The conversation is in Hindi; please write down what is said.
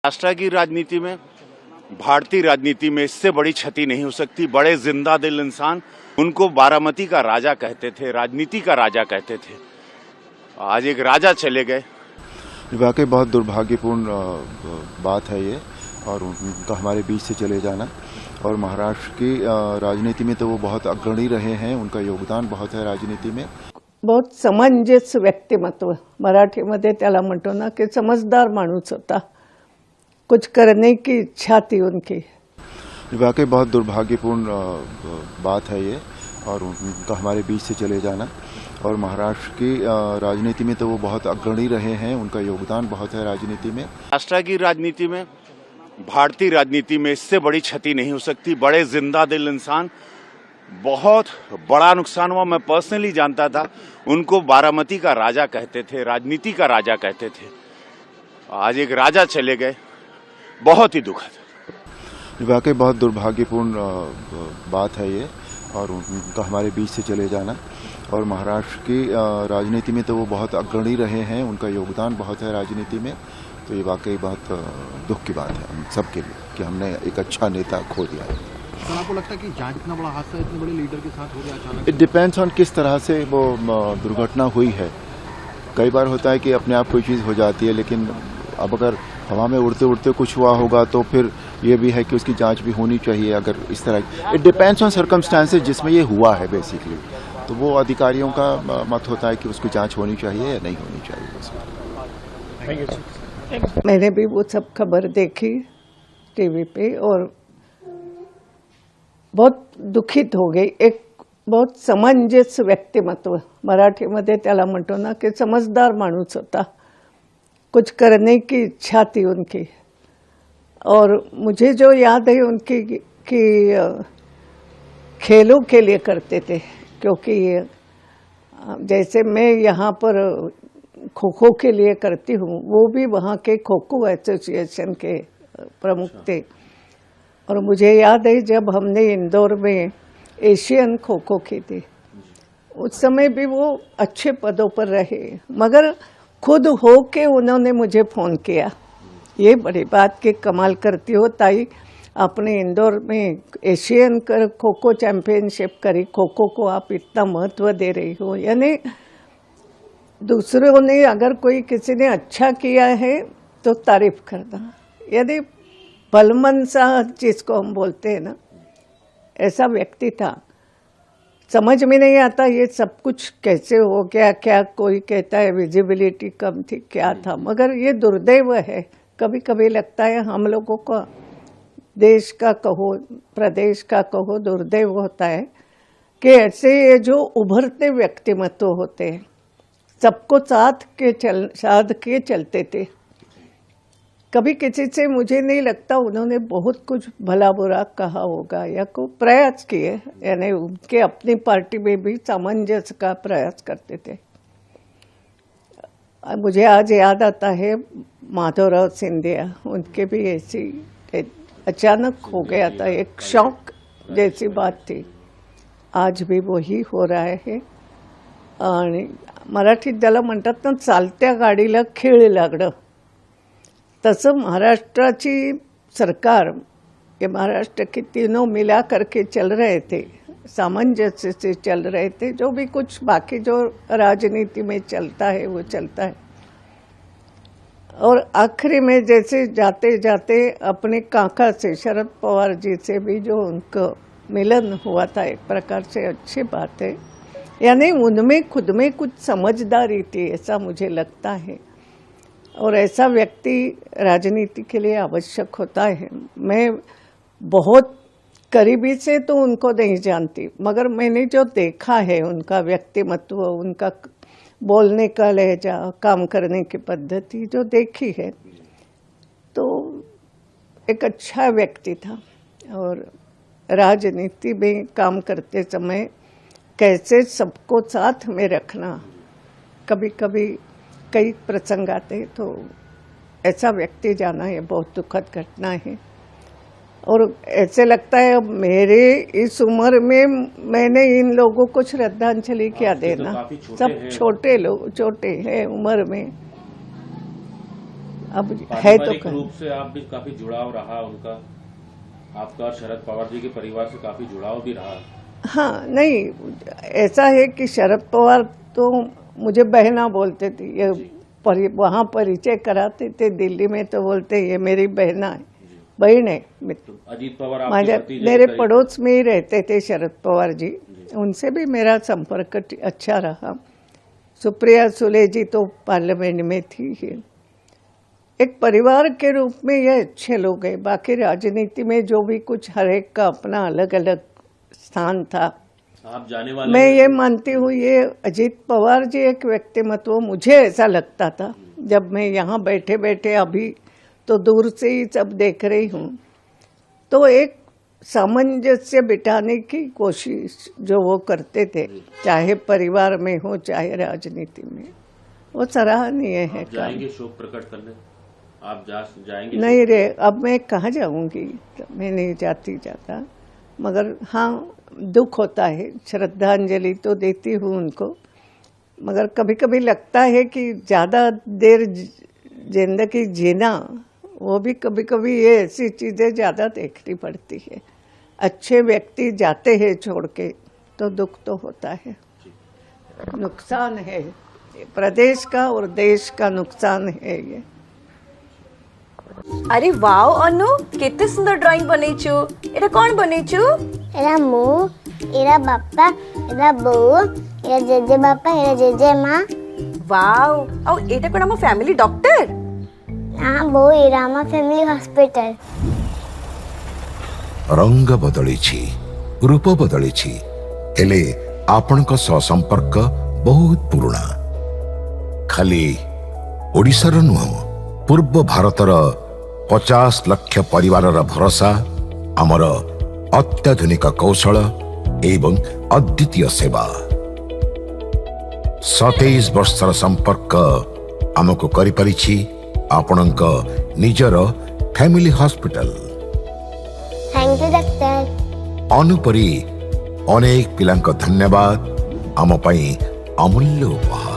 राष्ट्र की राजनीति में, भारतीय राजनीति में इससे बड़ी क्षति नहीं हो सकती। बड़े जिंदा दिल इंसान, उनको बारामती का राजा कहते थे, राजनीति का राजा कहते थे। आज एक राजा चले गए। वाकई बहुत दुर्भाग्यपूर्ण बात है ये, और उनका हमारे बीच से चले जाना। और महाराष्ट्र की राजनीति में तो वो बहुत अग्रणी रहे हैं, उनका योगदान बहुत है राजनीति में। बहुत समंजस व्यक्तिमत्व, मराठीमध्ये त्याला म्हणतो ना की समजदार माणूस होता, कुछ करने की इच्छा थी उनकी। वाकई बहुत दुर्भाग्यपूर्ण बात है ये, और उनका हमारे बीच से चले जाना। और महाराष्ट्र की राजनीति में तो वो बहुत अग्रणी रहे हैं, उनका योगदान बहुत है राजनीति में। राष्ट्र की राजनीति में, भारतीय राजनीति में इससे बड़ी क्षति नहीं हो सकती। बड़े जिंदा दिल इंसान, बहुत बड़ा नुकसान हुआ। मैं पर्सनली जानता था, उनको बारामती का राजा कहते थे, राजनीति का राजा कहते थे। आज एक राजा चले गए, बहुत ही दुखद। वाकई बहुत दुर्भाग्यपूर्ण बात है ये, और उनका हमारे बीच से चले जाना। और महाराष्ट्र की राजनीति में तो वो बहुत अग्रणी रहे हैं, उनका योगदान बहुत है राजनीति में। तो ये वाकई बहुत दुख की बात है हम सबके लिए कि हमने एक अच्छा नेता खो दिया है। सर, आपको लगता है कि जांच इतना बड़ा हादसा इतने बड़े लीडर के साथ हो गया अचानक? इट डिपेंड्स ऑन किस तरह से वो दुर्घटना हुई है। कई बार होता है कि अपने आप कोई चीज़ हो जाती है, लेकिन अब अगर हवा में उड़ते उड़ते कुछ हुआ होगा तो फिर ये भी है कि उसकी जांच भी होनी चाहिए। अगर इस तरह, इट डिपेंड्स ऑन सर्कमस्टांसेस जिसमें ये हुआ है बेसिकली, तो वो अधिकारियों का मत होता है कि उसकी जांच होनी चाहिए या नहीं होनी चाहिए। मैंने भी वो सब खबर देखी टीवी पे और बहुत दुखित हो गई। एक बहुत समंजस व्यक्तिमत्व, मराठीमध्ये त्याला म्हणतो ना की समजदार माणूस होता, कुछ करने की इच्छा थी उनकी। और मुझे जो याद है उनकी कि खेलों के लिए करते थे, क्योंकि जैसे मैं यहाँ पर खो खो के लिए करती हूँ, वो भी वहाँ के खो खो एसोसिएशन के प्रमुख थे। और मुझे याद है जब हमने इंदौर में एशियन खो खो की थी, उस समय भी वो अच्छे पदों पर रहे, मगर खुद हो के उन्होंने मुझे फ़ोन किया। ये बड़ी बात कि कमाल करती हो ताई, आपने इंदौर में एशियन खो खो चैंपियनशिप करी, खो खो को आप इतना महत्व दे रही हो। यानी दूसरों ने, अगर कोई किसी ने अच्छा किया है तो तारीफ करना, यदि भलमन सा जिसको हम बोलते हैं ना, ऐसा व्यक्ति था। समझ में नहीं आता ये सब कुछ कैसे हो गया। क्या कोई कहता है विजिबिलिटी कम थी, क्या था, मगर ये दुर्दैव है। कभी कभी लगता है हम लोगों को, देश का कहो, प्रदेश का कहो, दुर्दैव होता है कि ऐसे ये जो उभरते व्यक्तिमत्व होते हैं, सबको साथ के चलते थे। कभी किसी से मुझे नहीं लगता उन्होंने बहुत कुछ भला बुरा कहा होगा या को प्रयास किए, यानी उनके अपनी पार्टी में भी सामंजस्य का प्रयास करते थे। मुझे आज याद आता है माधवराव सिंधिया, उनके भी ऐसी अचानक हो गया था, एक शौक जैसी बात थी। आज भी वही हो रहा है। आणि मराठीत ज्याला म्हणतात ना, चालत्या गाडीला खीळ लागणं, तसं महाराष्ट्राची सरकार, ये महाराष्ट्र की तीनों मिला करके चल रहे थे, सामंजस्य से चल रहे थे। जो भी कुछ बाकी जो राजनीति में चलता है वो चलता है। और आखिरी में जैसे जाते जाते अपने काका से, शरद पवार जी से भी जो उनको मिलन हुआ था, एक प्रकार से अच्छी बात है। यानी उनमें खुद में कुछ समझदारी थी, ऐसा मुझे लगता है। और ऐसा व्यक्ति राजनीति के लिए आवश्यक होता है। मैं बहुत करीबी से तो उनको नहीं जानती, मगर मैंने जो देखा है उनका व्यक्तिमत्व, उनका बोलने का लहजा, काम करने की पद्धति जो देखी है, तो एक अच्छा व्यक्ति था। और राजनीति में काम करते समय कैसे सबको साथ में रखना, कभी कभी कई प्रसंग आते, तो ऐसा व्यक्ति जाना ये बहुत दुखद घटना है। और ऐसे लगता है अब मेरे इस उम्र में मैंने इन लोगों को श्रद्धांजलि क्या देना। सब छोटे लोग, छोटे हैं उम्र में, अब है तो पारिवारिक रूप से आप भी काफी जुड़ाव रहा उनका, आपका और शरद पवार जी के परिवार से काफी जुड़ाव भी रहा। हाँ, नहीं ऐसा है कि शरद पवार तो मुझे बहना बोलते थे, ये वहाँ परिचय कराते थे दिल्ली में तो बोलते ये मेरी बहना है, बहन है। अजीत पवार आपके भतीजे मेरे के पड़ोस में ही रहते थे शरद पवार जी, उनसे भी मेरा संपर्क अच्छा रहा। सुप्रिया सुले जी तो पार्लियामेंट में थी ही। एक परिवार के रूप में ये अच्छे लोग हैं। बाकी राजनीति में जो भी कुछ हर एक का अपना अलग अलग स्थान था। आप जाने वाले मैं ये मानती हूँ ये अजीत पवार जी एक व्यक्तिमत्व, मुझे ऐसा लगता था जब मैं यहाँ बैठे बैठे अभी तो दूर से ही सब देख रही हूँ, तो एक सामंजस्य बिठाने की कोशिश जो वो करते थे, चाहे परिवार में हो चाहे राजनीति में, वो सराहनीय है। आप जाएंगे शोक प्रकट करने, आप जाएंगे? नहीं रे, अब मैं कहाँ जाऊंगी, मैं नहीं जाती ज़्यादा, मगर हाँ दुख होता है, श्रद्धांजलि तो देती हूँ उनको, मगर कभी कभी लगता है कि ज़्यादा देर जिंदगी जीना, वो भी कभी कभी ये ऐसी चीज़ें ज़्यादा देखनी पड़ती है। अच्छे व्यक्ति जाते हैं छोड़ के तो दुख तो होता है, नुकसान है प्रदेश का और देश का नुकसान है ये। अरे वाओ अनु, केते सुंदर ड्राइंग बनेछु। एटा कौन बनेछु? एरा मु, एरा बापा, एरा बो, एरा जेजे बापा, एरा जेजे माँ। वाओ, औ एटा कोन हम फैमिली डॉक्टर? हाँ बो, एरा हम फैमिली हॉस्पिटल। रंग बदलिछि, रूप बदलिछि, हेले आपणक संपर्क बहुत पुराना। खाली ओडिशार नुह, पूर्व भारतर 50 लाख परिवारर भरोसा, आमर अत्याधुनिक कौशल एवं अद्वितीय सेवा। 27 वर्षर संपर्क आमको करि परिछि आपणक निजर family hospital. Thank you doctor. अनुपरी अनेक पिलांक धन्यवाद आम पई अमूल्य उपहार।